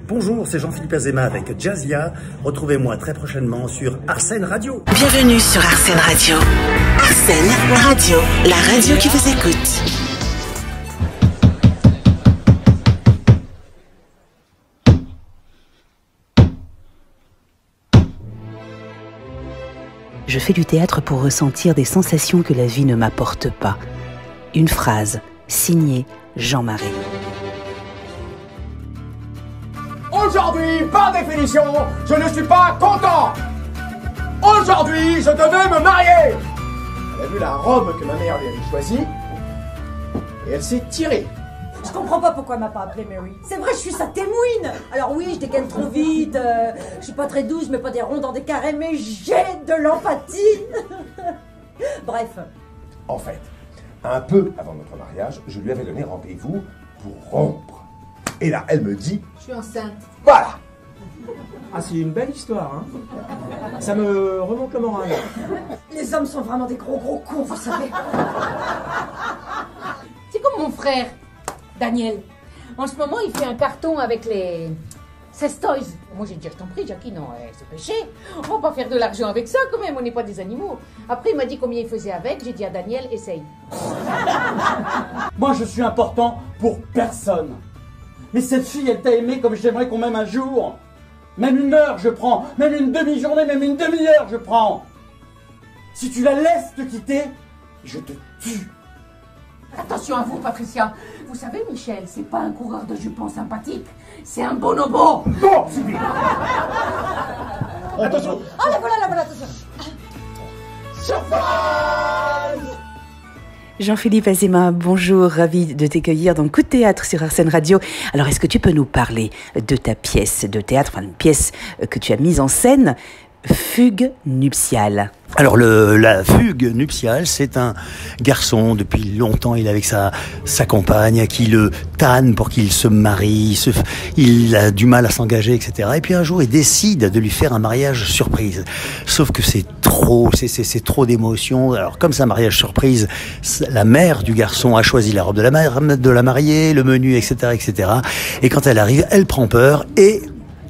Bonjour, c'est Jean-Philippe Azéma avec Jazzia. Retrouvez-moi très prochainement sur Arsène Radio. Bienvenue sur Arsène Radio. Arsène Radio, la radio qui vous écoute. Je fais du théâtre pour ressentir des sensations que la vie ne m'apporte pas. Une phrase, signée Jean Marais. Aujourd'hui, par définition, je ne suis pas content. Aujourd'hui, je devais me marier. Elle a vu la robe que ma mère lui avait choisie et elle s'est tirée. Je comprends pas pourquoi elle m'a pas appelé Mary. C'est vrai, je suis sa témoine. Alors oui, je dégaine trop vite, je suis pas très douce, je mets pas des ronds dans des carrés, mais j'ai de l'empathie. Bref. En fait, un peu avant notre mariage, je lui avais donné rendez-vous pour rompre. Et là, elle me dit... Je suis enceinte. Voilà. Ah, c'est une belle histoire, hein. Ça me remonte le moral. Les hommes sont vraiment des gros cons, vous savez. C'est comme mon frère, Daniel. En ce moment, il fait un carton avec les Sestoys. Moi, j'ai dit, je t'en prie, Jackie, non, c'est péché. On va pas faire de l'argent avec ça, quand même, on n'est pas des animaux. Après, il m'a dit combien il faisait avec. J'ai dit à Daniel, essaye. Moi, je suis important pour personne. Mais cette fille, elle t'a aimé comme j'aimerais qu'on m'aime un jour. Même une heure, je prends. Même une demi-journée, même une demi-heure, je prends. Si tu la laisses te quitter, je te tue. Attention à vous, Patricia. Vous savez, Michel, c'est pas un coureur de jupons sympathique. C'est un bonobo. Non, Sylvie. Attention. Oh, la voilà, attention. Surprise. Jean-Philippe Azéma, bonjour, ravi de t'accueillir dans Coup de théâtre sur Arsène Radio. Alors, est-ce que tu peux nous parler de ta pièce de théâtre, enfin une pièce que tu as mise en scène, Fugue nuptiale? Alors la fugue nuptiale, c'est un garçon, depuis longtemps il est avec sa compagne qui le tanne pour qu'il se marie, il a du mal à s'engager, etc. Et puis un jour il décide de lui faire un mariage surprise. Sauf que c'est trop d'émotions. Alors comme c'est un mariage surprise, la mère du garçon a choisi la robe de la mariée, le menu, etc., etc. Et quand elle arrive, elle prend peur et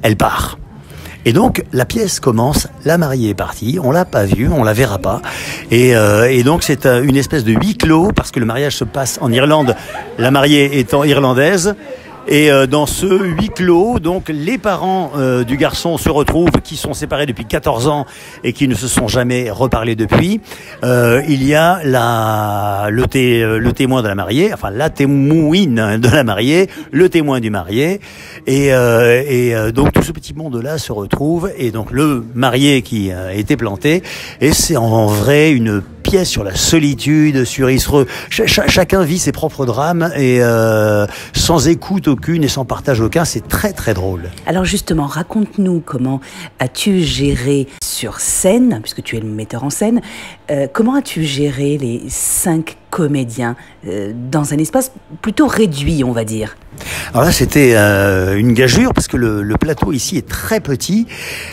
elle part. Et donc, la pièce commence, la mariée est partie, on l'a pas vue, on la verra pas. Et donc, c'est une espèce de huis clos, parce que le mariage se passe en Irlande, la mariée étant irlandaise. Et dans ce huis clos, donc les parents du garçon se retrouvent, qui sont séparés depuis 14 ans et qui ne se sont jamais reparlés depuis. Il y a le témoin de la mariée, enfin la témoine de la mariée, le témoin du marié, et donc tout ce petit monde-là se retrouve, et donc le marié qui a été planté, et c'est en vrai une pièce sur la solitude, chacun vit ses propres drames, et sans écoute aucune et sans partage aucun, c'est très très drôle. Alors justement, raconte-nous comment as-tu géré sur scène, puisque tu es le metteur en scène, comment as-tu géré les 5 comédiens dans un espace plutôt réduit, on va dire? Alors là, c'était une gageure, parce que le plateau ici est très petit.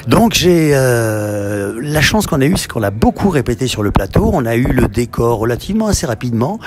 Donc j'ai la chance qu'on a eue, c'est qu'on a beaucoup répété sur le plateau. On a eu le décor relativement assez rapidement.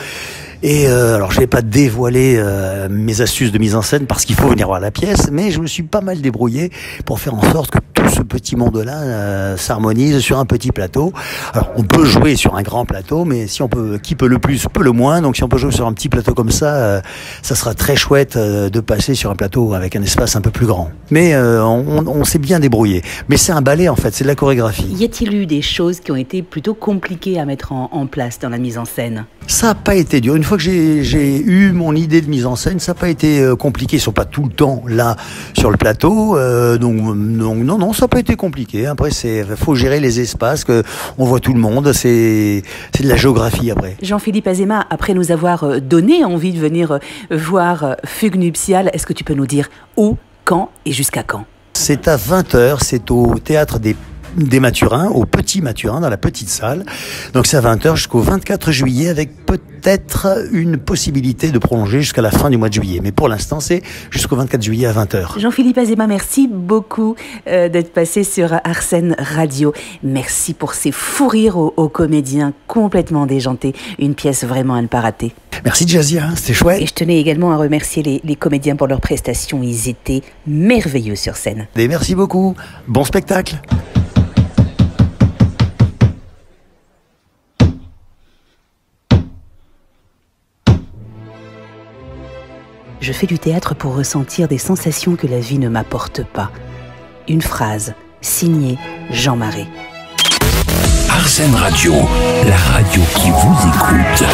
Et alors je vais pas dévoiler mes astuces de mise en scène parce qu'il faut venir voir la pièce, mais je me suis pas mal débrouillé pour faire en sorte que tout ce petit monde-là s'harmonise sur un petit plateau. Alors on peut jouer sur un grand plateau, mais si on peut, qui peut le plus peut le moins. Donc si on peut jouer sur un petit plateau comme ça sera très chouette de passer sur un plateau avec un espace un peu plus grand. Mais on s'est bien débrouillé. Mais c'est un ballet en fait, c'est de la chorégraphie. Y a-t-il eu des choses qui ont été plutôt compliquées à mettre en place dans la mise en scène? Ça n'a pas été dur. Une fois que j'ai eu mon idée de mise en scène, ça n'a pas été compliqué. Ils sont pas tout le temps là sur le plateau, donc non, ça n'a pas été compliqué. Après, faut gérer les espaces, que on voit tout le monde. C'est de la géographie après. Jean-Philippe Azéma, après nous avoir donné envie de venir voir Fugue nuptiale, est-ce que tu peux nous dire où, quand et jusqu'à quand? C'est à 20h, c'est au Théâtre des des Mathurins, au Petit Mathurin, dans la petite salle. Donc c'est à 20h jusqu'au 24 juillet, avec peut-être une possibilité de prolonger jusqu'à la fin du mois de juillet. Mais pour l'instant, c'est jusqu'au 24 juillet à 20h. Jean-Philippe Azéma, merci beaucoup d'être passé sur Arsène Radio. Merci pour ces fous rires aux comédiens complètement déjantés. Une pièce vraiment à ne pas rater. Merci Jazia, c'était chouette. Et je tenais également à remercier les comédiens pour leurs prestations. Ils étaient merveilleux sur scène. Et merci beaucoup. Bon spectacle. Je fais du théâtre pour ressentir des sensations que la vie ne m'apporte pas. Une phrase, signée Jean Marais. Arsène Radio, la radio qui vous écoute.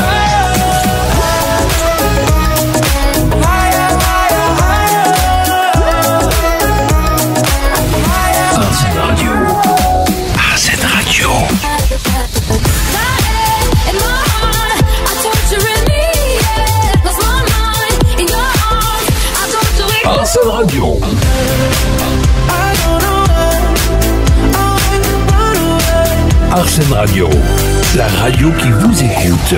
Arsène Radio. Arsène Radio. Arsène Radio. Arsène Radio, la radio qui vous écoute.